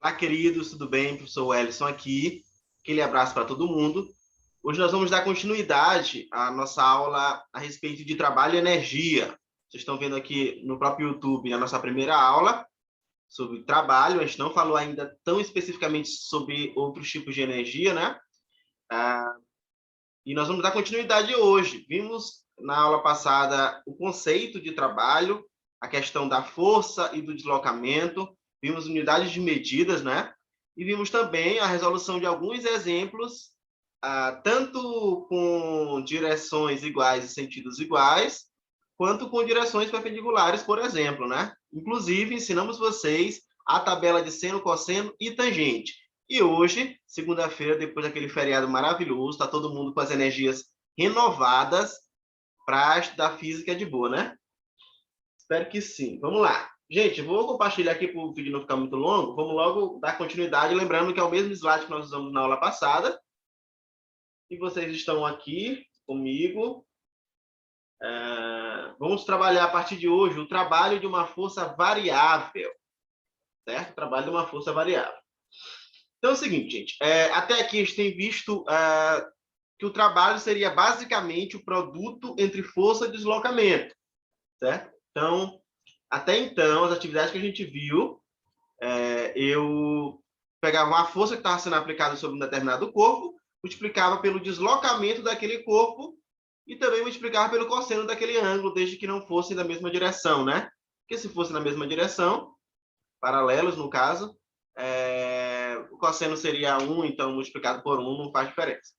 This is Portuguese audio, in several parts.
Olá, queridos, tudo bem? Professor Wellington aqui. Aquele abraço para todo mundo. Hoje nós vamos dar continuidade à nossa aula a respeito de trabalho e energia. Vocês estão vendo aqui no próprio YouTube a nossa primeira aula sobre trabalho. A gente não falou ainda tão especificamente sobre outros tipos de energia, né? E nós vamos dar continuidade hoje. Vimos na aula passada o conceito de trabalho, a questão da força e do deslocamento, vimos unidades de medidas, né? E vimos também a resolução de alguns exemplos, tanto com direções iguais e sentidos iguais, quanto com direções perpendiculares, por exemplo, né? Inclusive, ensinamos vocês a tabela de seno, cosseno e tangente. E hoje, segunda-feira, depois daquele feriado maravilhoso, está todo mundo com as energias renovadas para estudar física de boa, né? Espero que sim. Vamos lá. Gente, vou compartilhar aqui para o vídeo não ficar muito longo. Vamos logo dar continuidade, lembrando que é o mesmo slide que nós usamos na aula passada. E vocês estão aqui comigo. Vamos trabalhar a partir de hoje o trabalho de uma força variável. Certo? Trabalho de uma força variável. Então é o seguinte, gente. Até aqui a gente tem visto que o trabalho seria basicamente o produto entre força e deslocamento. Certo? Então, até então, as atividades que a gente viu, eu pegava uma força que estava sendo aplicada sobre um determinado corpo, multiplicava pelo deslocamento daquele corpo e também multiplicava pelo cosseno daquele ângulo, desde que não fosse na mesma direção, né? Porque se fosse na mesma direção, paralelos no caso, o cosseno seria 1, então multiplicado por 1 não faz diferença.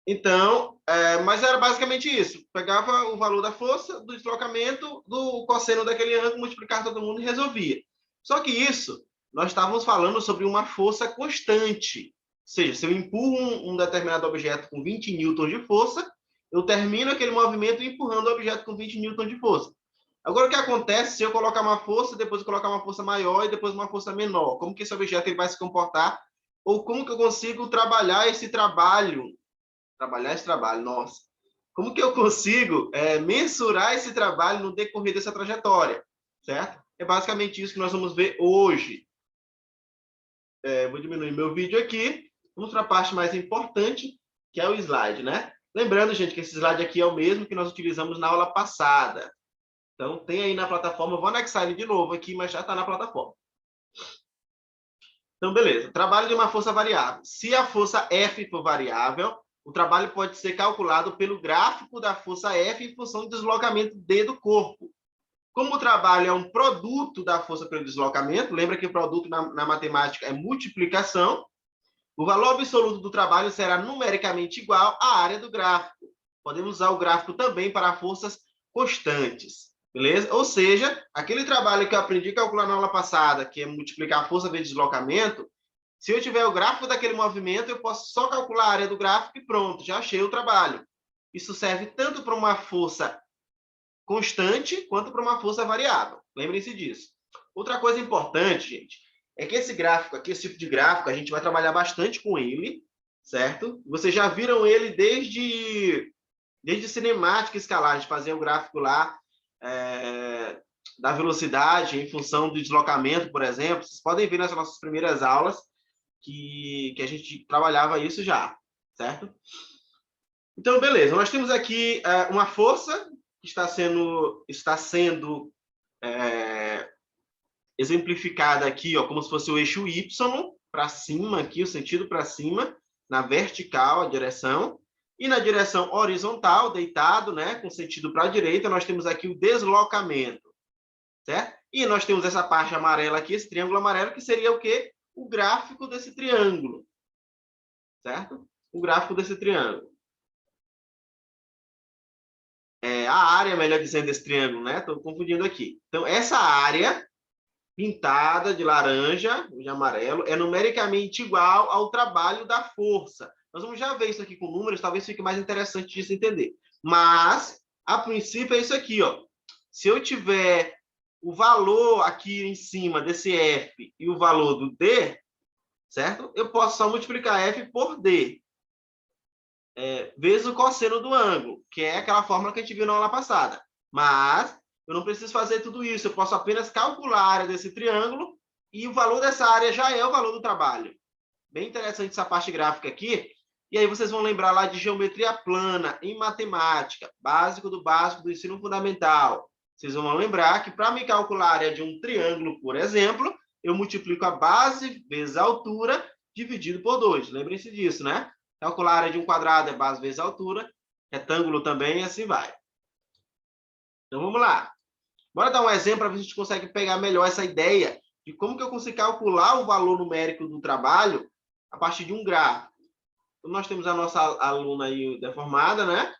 Então, mas era basicamente isso. Pegava o valor da força, do deslocamento, do cosseno daquele ângulo, multiplicava todo mundo e resolvia. Só que isso, nós estávamos falando sobre uma força constante. Ou seja, se eu empurro um determinado objeto com 20 newtons de força, eu termino aquele movimento empurrando o objeto com 20 newtons de força. Agora, o que acontece se eu colocar uma força, depois eu colocar uma força maior e depois uma força menor? Como que esse objeto ele vai se comportar? Ou como que eu consigo trabalhar esse trabalho? Trabalhar esse trabalho, nossa. Como que eu consigo mensurar esse trabalho no decorrer dessa trajetória? Certo? É basicamente isso que nós vamos ver hoje. Vou diminuir meu vídeo aqui. Vamos para a parte mais importante, que é o slide, né? Lembrando, gente, que esse slide aqui é o mesmo que nós utilizamos na aula passada. Então, tem aí na plataforma, eu vou anexar ele de novo aqui, mas já está na plataforma. Então, beleza. Trabalho de uma força variável. Se a força F for variável, o trabalho pode ser calculado pelo gráfico da força F em função do deslocamento D do corpo. Como o trabalho é um produto da força pelo deslocamento, lembra que o produto na matemática é multiplicação, o valor absoluto do trabalho será numericamente igual à área do gráfico. Podemos usar o gráfico também para forças constantes. Beleza? Ou seja, aquele trabalho que eu aprendi a calcular na aula passada, que é multiplicar a força vezes deslocamento, se eu tiver o gráfico daquele movimento, eu posso só calcular a área do gráfico e pronto, já achei o trabalho. Isso serve tanto para uma força constante quanto para uma força variável. Lembrem-se disso. Outra coisa importante, gente, é que esse gráfico aqui, esse tipo de gráfico, a gente vai trabalhar bastante com ele, certo? Vocês já viram ele desde cinemática escalar, a gente fazia o gráfico lá da velocidade em função do deslocamento, por exemplo. Vocês podem ver nas nossas primeiras aulas que a gente trabalhava isso já, certo? Então, beleza. Nós temos aqui uma força que está sendo exemplificada aqui, ó, como se fosse o eixo Y para cima, aqui, o sentido para cima, na vertical, a direção. E na direção horizontal, deitado, né, com sentido para a direita, nós temos aqui o deslocamento, certo? E nós temos essa parte amarela aqui, esse triângulo amarelo, que seria o quê? O gráfico desse triângulo, certo? O gráfico desse triângulo. A área, melhor dizendo, desse triângulo, né? Estou confundindo aqui. Então, essa área pintada de laranja, de amarelo, é numericamente igual ao trabalho da força. Nós vamos já ver isso aqui com números, talvez fique mais interessante de se entender. Mas, a princípio, é isso aqui, ó. Se eu tiver o valor aqui em cima desse F e o valor do D, certo? Eu posso só multiplicar F por D. Vezes o cosseno do ângulo, que é aquela fórmula que a gente viu na aula passada. Mas eu não preciso fazer tudo isso, eu posso apenas calcular a área desse triângulo e o valor dessa área já é o valor do trabalho. Bem interessante essa parte gráfica aqui. E aí vocês vão lembrar lá de geometria plana em matemática, básico do ensino fundamental. Vocês vão lembrar que para me calcular a área de um triângulo, por exemplo, eu multiplico a base vezes a altura dividido por 2. Lembrem-se disso, né? Calcular a área de um quadrado é base vezes a altura, retângulo também, e assim vai. Então vamos lá. Bora dar um exemplo para ver se a gente consegue pegar melhor essa ideia de como que eu consigo calcular o valor numérico do trabalho a partir de um gráfico. Então, nós temos a nossa aluna aí deformada, né?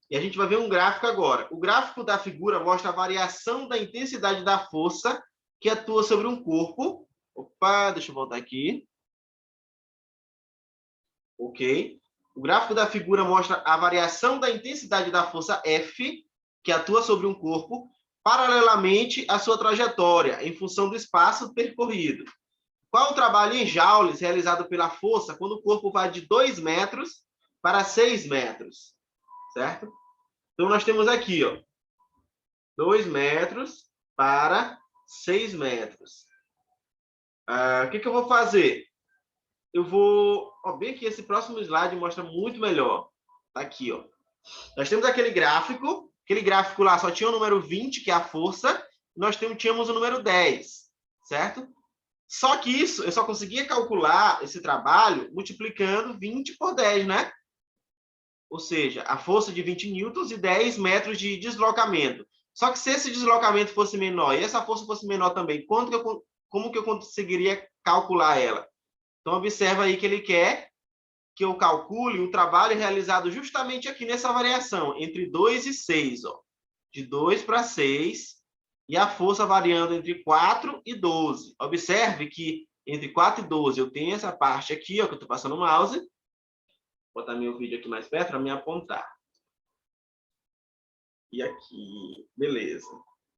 E a gente vai ver um gráfico agora. O gráfico da figura mostra a variação da intensidade da força que atua sobre um corpo. Opa, deixa eu voltar aqui. Ok. O gráfico da figura mostra a variação da intensidade da força F que atua sobre um corpo paralelamente à sua trajetória, em função do espaço percorrido. Qual o trabalho em joules realizado pela força quando o corpo vai de 2 metros para 6 metros? Certo? Então, nós temos aqui, ó, 2 metros para 6 metros. O que eu vou fazer? Eu vou... Ó, bem aqui, esse próximo slide mostra muito melhor. Tá aqui, ó. Nós temos aquele gráfico lá só tinha o número 20, que é a força, e nós tínhamos o número 10, certo? Só que isso, eu só conseguia calcular esse trabalho multiplicando 20 por 10, né? Ou seja, a força de 20 newtons e 10 metros de deslocamento. Só que se esse deslocamento fosse menor e essa força fosse menor também, como que eu conseguiria calcular ela? Então, observa aí que ele quer que eu calcule o trabalho realizado justamente aqui nessa variação, entre 2 e 6. Ó. De 2 para 6, e a força variando entre 4 e 12. Observe que entre 4 e 12 eu tenho essa parte aqui, ó, que eu estou passando o mouse. Vou botar meu vídeo aqui mais perto para me apontar. E aqui, beleza.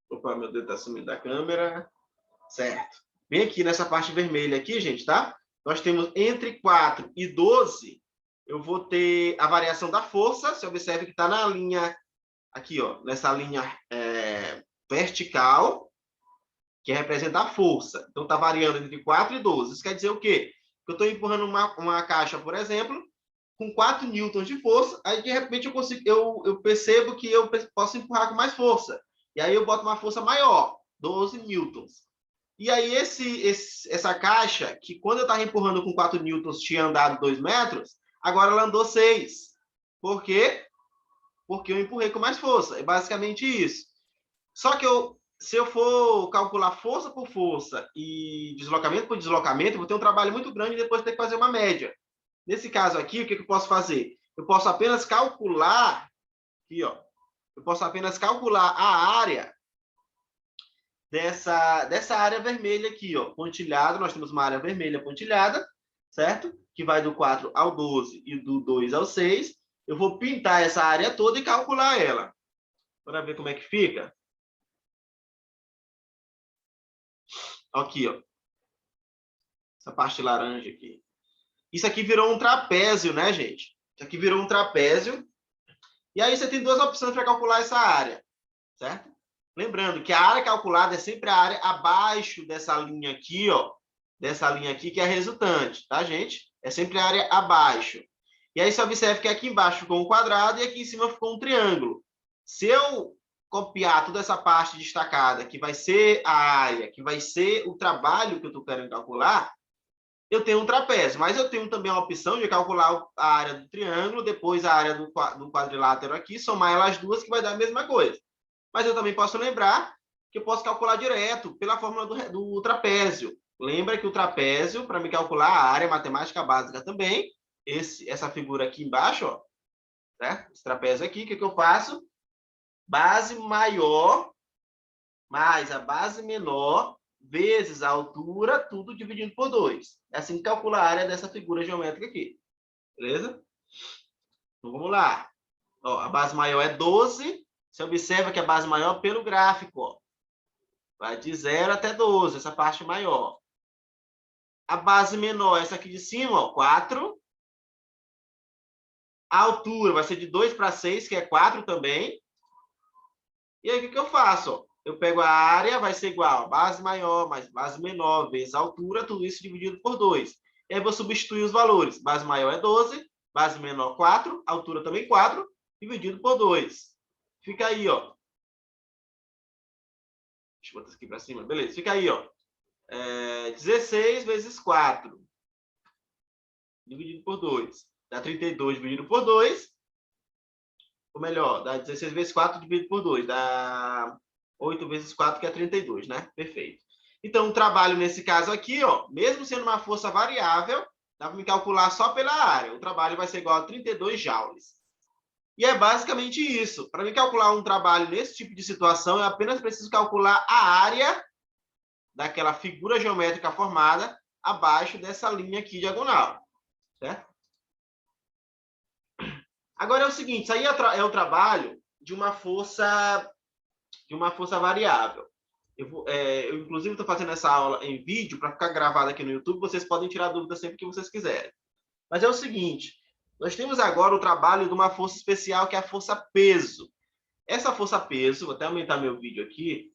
Opa, meu dedo está sumindo da câmera. Certo. Bem aqui nessa parte vermelha aqui, gente, tá? Nós temos entre 4 e 12, eu vou ter a variação da força. Você observe que está na linha, aqui, ó, nessa linha vertical, que representa a força. Então, está variando entre 4 e 12. Isso quer dizer o quê? Que eu estou empurrando uma caixa, por exemplo, com 4 newtons de força, aí, de repente, eu percebo que eu posso empurrar com mais força. E aí eu boto uma força maior, 12 newtons. E aí, essa caixa, que quando eu estava empurrando com 4 newtons, tinha andado 2 metros, agora ela andou 6. Por quê? Porque eu empurrei com mais força. É basicamente isso. Só que se eu for calcular força por força e deslocamento por deslocamento, eu vou ter um trabalho muito grande e depois ter que fazer uma média. Nesse caso aqui, o que eu posso fazer? Eu posso apenas calcular, aqui, ó, eu posso apenas calcular a área dessa área vermelha aqui, ó, pontilhada. Nós temos uma área vermelha pontilhada, certo? Que vai do 4 ao 12 e do 2 ao 6. Eu vou pintar essa área toda e calcular ela. Para ver como é que fica. Aqui, ó. Essa parte laranja aqui. Isso aqui virou um trapézio, né, gente? Isso aqui virou um trapézio. E aí você tem duas opções para calcular essa área, certo? Lembrando que a área calculada é sempre a área abaixo dessa linha aqui, ó. Dessa linha aqui, que é a resultante, tá, gente? É sempre a área abaixo. E aí você observa que aqui embaixo ficou um quadrado e aqui em cima ficou um triângulo. Se eu copiar toda essa parte destacada, que vai ser a área, que vai ser o trabalho que eu estou querendo calcular, eu tenho um trapézio, mas eu tenho também a opção de calcular a área do triângulo, depois a área do quadrilátero aqui, somar elas duas, que vai dar a mesma coisa. Mas eu também posso lembrar que eu posso calcular direto pela fórmula do trapézio. Lembra que o trapézio, para me calcular a área matemática básica também, essa figura aqui embaixo, ó, certo? Esse trapézio aqui, o que eu faço? Base maior mais a base menor vezes a altura, tudo dividido por 2. É assim que calcula a área dessa figura geométrica aqui. Beleza? Então, vamos lá. Ó, a base maior é 12. Você observa que a base maior pelo gráfico, ó, vai de 0 até 12, essa parte maior. A base menor, essa aqui de cima, ó, 4. A altura vai ser de 2 para 6, que é 4 também. E aí, o que eu faço? Ó? eu pego a área, vai ser igual a base maior mais base menor vezes a altura, tudo isso dividido por 2. E aí eu vou substituir os valores. Base maior é 12, base menor 4, altura também 4, dividido por 2. Fica aí, ó. Deixa eu botar isso aqui para cima. Beleza, fica aí, ó. 16 vezes 4, dividido por 2. Dá 32 dividido por 2. Ou melhor, dá 16 vezes 4 dividido por 2. Dá 8 vezes 4, que é 32, né? Perfeito. Então, o trabalho nesse caso aqui, ó, mesmo sendo uma força variável, dá para me calcular só pela área. O trabalho vai ser igual a 32 joules. E é basicamente isso. Para me calcular um trabalho nesse tipo de situação, eu apenas preciso calcular a área daquela figura geométrica formada abaixo dessa linha aqui diagonal. Certo? Agora é o seguinte, isso aí é o trabalho de uma força variável. Eu inclusive, estou fazendo essa aula em vídeo para ficar gravada aqui no YouTube. Vocês podem tirar dúvidas sempre que vocês quiserem. Mas é o seguinte, nós temos agora o trabalho de uma força especial, que é a força peso. Essa força peso, vou até aumentar meu vídeo aqui.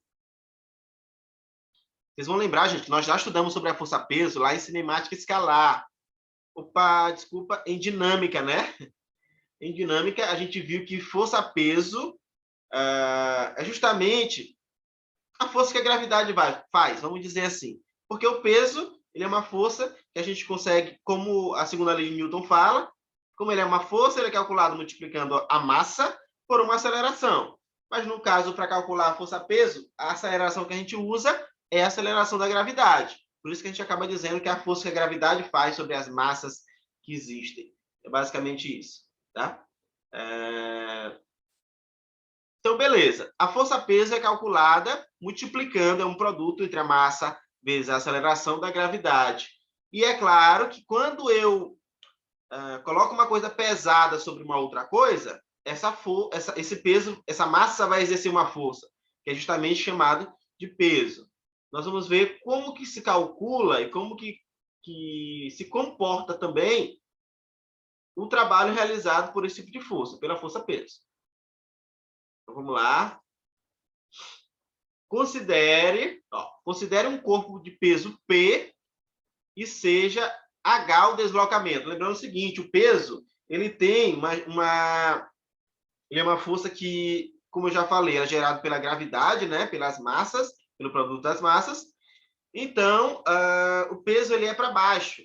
Vocês vão lembrar, gente, que nós já estudamos sobre a força peso lá em cinemática escalar. Opa, desculpa, em dinâmica, né? Em dinâmica, a gente viu que força peso é justamente a força que a gravidade faz, vamos dizer assim. Porque o peso, ele é uma força que a gente consegue, como a segunda lei de Newton fala, como ele é uma força, ele é calculado multiplicando a massa por uma aceleração. Mas, no caso, para calcular a força-peso, a aceleração que a gente usa é a aceleração da gravidade. Por isso que a gente acaba dizendo que é a força que a gravidade faz sobre as massas que existem. É basicamente isso. Tá? Então, beleza. A força-peso é calculada multiplicando, é um produto entre a massa vezes a aceleração da gravidade. E é claro que quando eu coloco uma coisa pesada sobre uma outra coisa, esse peso, essa massa vai exercer uma força, que é justamente chamado de peso. Nós vamos ver como que se calcula e como que se comporta também o trabalho realizado por esse tipo de força, pela força-peso. Então, vamos lá. Considere um corpo de peso P e seja H o deslocamento. Lembrando o seguinte, o peso, ele tem ele é uma força que, como eu já falei, é gerada pela gravidade, né? Pelas massas, pelo produto das massas. Então, o peso ele é para baixo,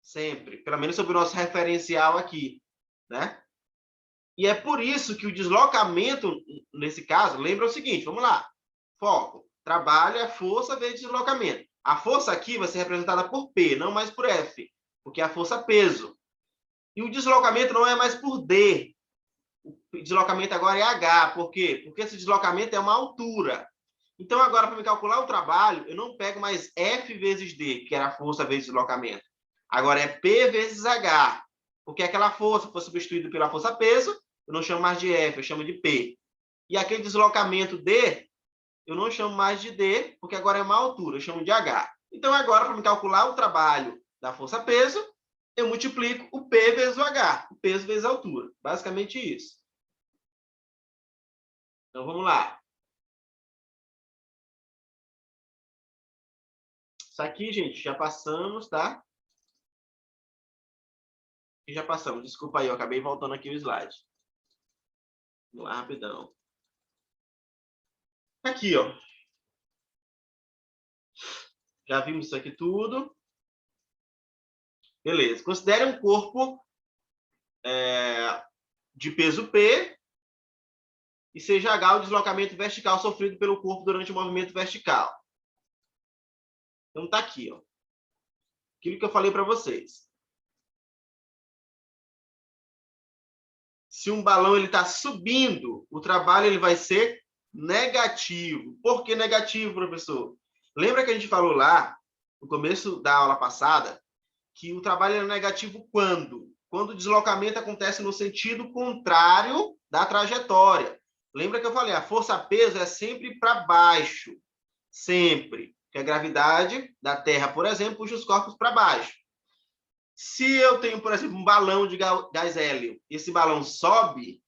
sempre. Pelo menos sobre o nosso referencial aqui, né? E é por isso que o deslocamento, nesse caso, lembra o seguinte, vamos lá. Foco. Trabalho é força vezes deslocamento. A força aqui vai ser representada por P, não mais por F, porque é a força peso. E o deslocamento não é mais por D. O deslocamento agora é H. Por quê? Porque esse deslocamento é uma altura. Então, agora, para me calcular o trabalho, eu não pego mais F vezes D, que era a força vezes deslocamento. Agora é P vezes H. Porque aquela força foi substituída pela força peso, eu não chamo mais de F, eu chamo de P. E aquele deslocamento D, eu não chamo mais de D, porque agora é uma altura, eu chamo de H. Então, agora, para me calcular o trabalho da força-peso, eu multiplico o P vezes o H, o peso vezes a altura. Basicamente isso. Então, vamos lá. Isso aqui, gente, já passamos, tá? E já passamos. Desculpa aí, eu acabei voltando aqui o slide. Vamos lá, rapidão. Aqui, ó. Já vimos isso aqui tudo. Beleza. Considere um corpo de peso P e seja H o deslocamento vertical sofrido pelo corpo durante o movimento vertical. Então, tá aqui, ó. Aquilo que eu falei para vocês. Se um balão está subindo, o trabalho ele vai ser negativo. Por que negativo, professor? Lembra que a gente falou lá, no começo da aula passada, que o trabalho é negativo quando? Quando o deslocamento acontece no sentido contrário da trajetória. Lembra que eu falei, a força-peso é sempre para baixo. Sempre. Porque a gravidade da Terra, por exemplo, puxa os corpos para baixo. Se eu tenho, por exemplo, um balão de gás hélio e esse balão sobe,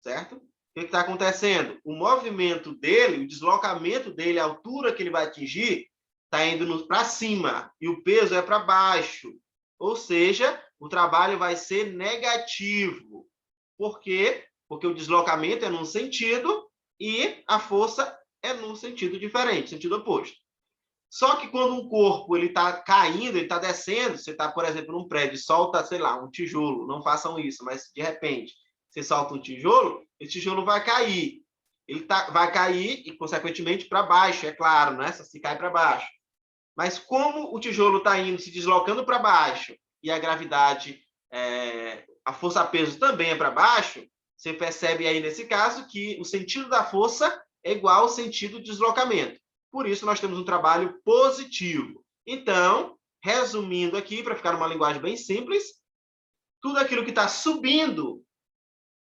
certo? que está acontecendo? O movimento dele, o deslocamento dele, a altura que ele vai atingir, está indo para cima e o peso é para baixo. Ou seja, o trabalho vai ser negativo. Por quê? Porque o deslocamento é num sentido e a força é num sentido diferente, sentido oposto. Só que quando um corpo está caindo, ele está descendo, você está, por exemplo, num prédio, solta, sei lá, um tijolo, não façam isso, mas de repente você solta um tijolo, esse tijolo vai cair. Vai cair e, consequentemente, para baixo, é claro, né? Se cai para baixo. Mas como o tijolo está indo, se deslocando para baixo, e a gravidade, a força-peso também é para baixo, você percebe aí, nesse caso, que o sentido da força é igual ao sentido do deslocamento. Por isso, nós temos um trabalho positivo. Então, resumindo aqui, para ficar numa linguagem bem simples, tudo aquilo que está subindo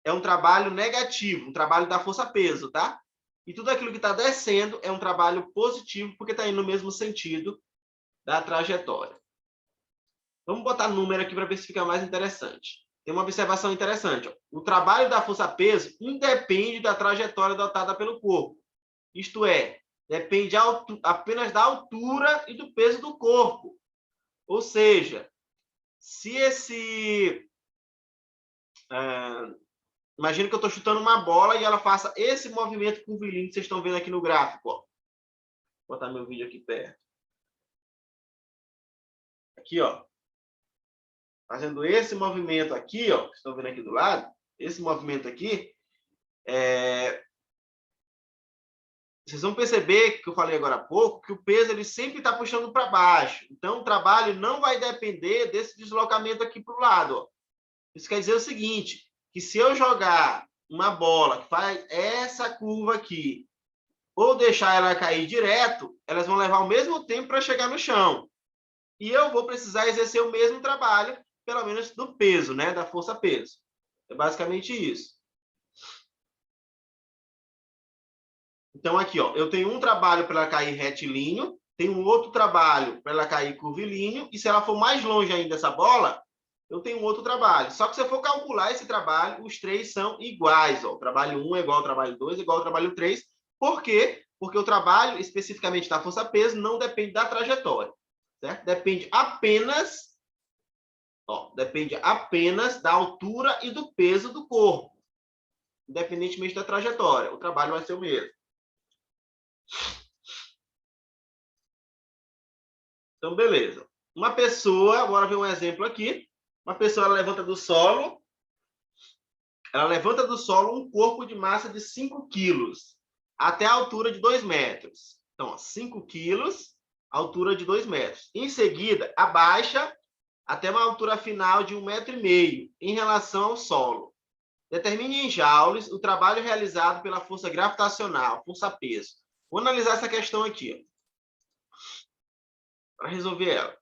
é um trabalho negativo, um trabalho da força-peso, tá? E tudo aquilo que está descendo é um trabalho positivo, porque está indo no mesmo sentido da trajetória. Vamos botar número aqui para ver se fica mais interessante. Tem uma observação interessante. Ó. O trabalho da força-peso independe da trajetória adotada pelo corpo. Isto é, depende apenas da altura e do peso do corpo. Ou seja, se esse... imagina que eu estou chutando uma bola e ela faça esse movimento curvilíneo que vocês estão vendo aqui no gráfico. Ó. Vou botar meu vídeo aqui perto. Aqui, ó. Fazendo esse movimento aqui, ó, que estão vendo aqui do lado, esse movimento aqui, vocês vão perceber, que eu falei agora há pouco, que o peso ele sempre está puxando para baixo. Então, o trabalho não vai depender desse deslocamento aqui para o lado. Ó. Isso quer dizer o seguinte, que se eu jogar uma bola que faz essa curva aqui, ou deixar ela cair direto, elas vão levar o mesmo tempo para chegar no chão. E eu vou precisar exercer o mesmo trabalho, pelo menos do peso, né? Da força-peso. É basicamente isso. Então, aqui, ó, eu tenho um trabalho para ela cair retilíneo, tenho um outro trabalho para ela cair curvilíneo, e se ela for mais longe ainda essa bola, eu tenho um outro trabalho. Só que se eu for calcular esse trabalho, os três são iguais. Ó. O trabalho 1 é igual ao trabalho 2, é igual ao trabalho 3. Por quê? Porque o trabalho, especificamente da força-peso, não depende da trajetória. Certo? Depende apenas da altura e do peso do corpo, independentemente da trajetória. O trabalho vai ser o mesmo. Então, beleza. Uma pessoa, agora ver um exemplo aqui. Uma pessoa ela levanta do solo um corpo de massa de 5 quilos até a altura de 2 metros. Então, ó, 5 quilos, altura de 2 metros. Em seguida, abaixa até uma altura final de 1,5 metro em relação ao solo. Determine em joules o trabalho realizado pela força gravitacional, força-peso. Vou analisar essa questão aqui, para resolver ela.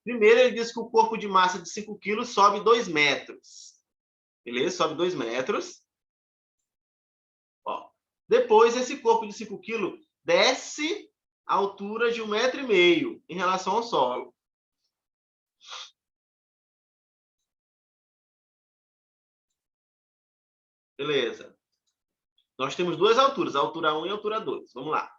Primeiro, ele diz que o corpo de massa de 5 quilos sobe 2 metros. Beleza? Sobe 2 metros. Ó. Depois, esse corpo de 5 quilos desce a altura de 1,5 metro em relação ao solo. Beleza. Nós temos duas alturas, a altura 1 e a altura 2. Vamos lá.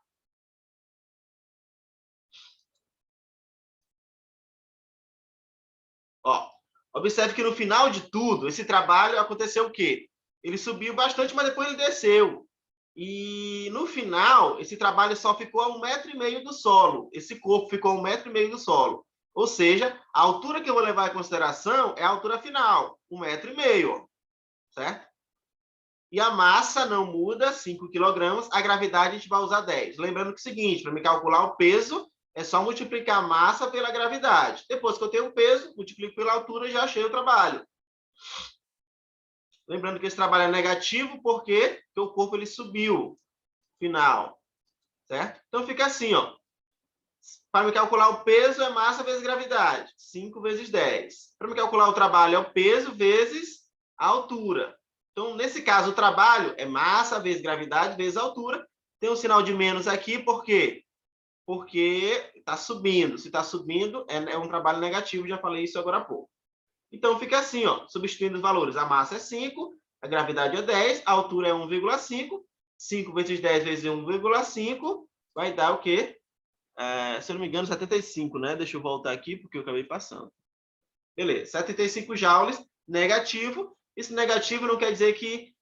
Ó, observe que no final de tudo, esse trabalho aconteceu o quê? Ele subiu bastante, mas depois ele desceu. E no final, esse trabalho só ficou a 1,5 metro do solo. Esse corpo ficou a 1,5 metro do solo. Ou seja, a altura que eu vou levar em consideração é a altura final, 1,5 metro, certo? E a massa não muda, 5 quilogramas. A gravidade a gente vai usar 10. Lembrando que é o seguinte, para me calcular o peso, é só multiplicar a massa pela gravidade. Depois que eu tenho o peso, multiplico pela altura e já achei o trabalho. Lembrando que esse trabalho é negativo, porque o corpo ele subiu. Final. Certo? Então, fica assim, ó. Para me calcular o peso, é massa vezes gravidade. 5 vezes 10. Para me calcular o trabalho, é o peso vezes a altura. Então, nesse caso, o trabalho é massa vezes gravidade vezes altura. Tem um sinal de menos aqui, por quê? Porque está subindo. Se está subindo, é um trabalho negativo, já falei isso agora há pouco. Então, fica assim, ó, substituindo os valores. A massa é 5, a gravidade é 10, a altura é 1,5. 5 vezes 10 vezes 1,5 vai dar o quê? Se eu não me engano, 75, né? Deixa eu voltar aqui, porque eu acabei passando. Beleza, 75 joules, negativo. Esse negativo não quer dizer que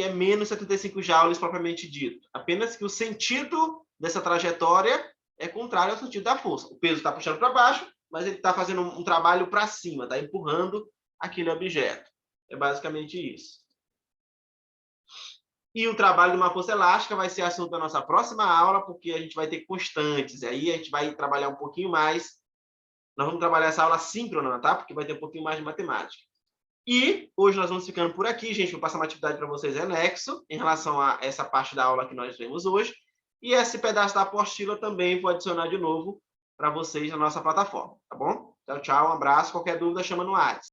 é menos 75 joules propriamente dito. Apenas que o sentido dessa trajetória é contrário ao sentido da força. O peso está puxando para baixo, mas ele está fazendo um trabalho para cima, está empurrando aquele objeto. É basicamente isso. E o trabalho de uma força elástica vai ser assunto da nossa próxima aula, porque a gente vai ter constantes. E aí a gente vai trabalhar um pouquinho mais. Nós vamos trabalhar essa aula síncrona, tá? Porque vai ter um pouquinho mais de matemática. E hoje nós vamos ficando por aqui, gente. Vou passar uma atividade para vocês anexo em relação a essa parte da aula que nós vemos hoje. E esse pedaço da apostila também vou adicionar de novo para vocês na nossa plataforma, tá bom? Tchau, tchau, um abraço. Qualquer dúvida, chama no WhatsApp.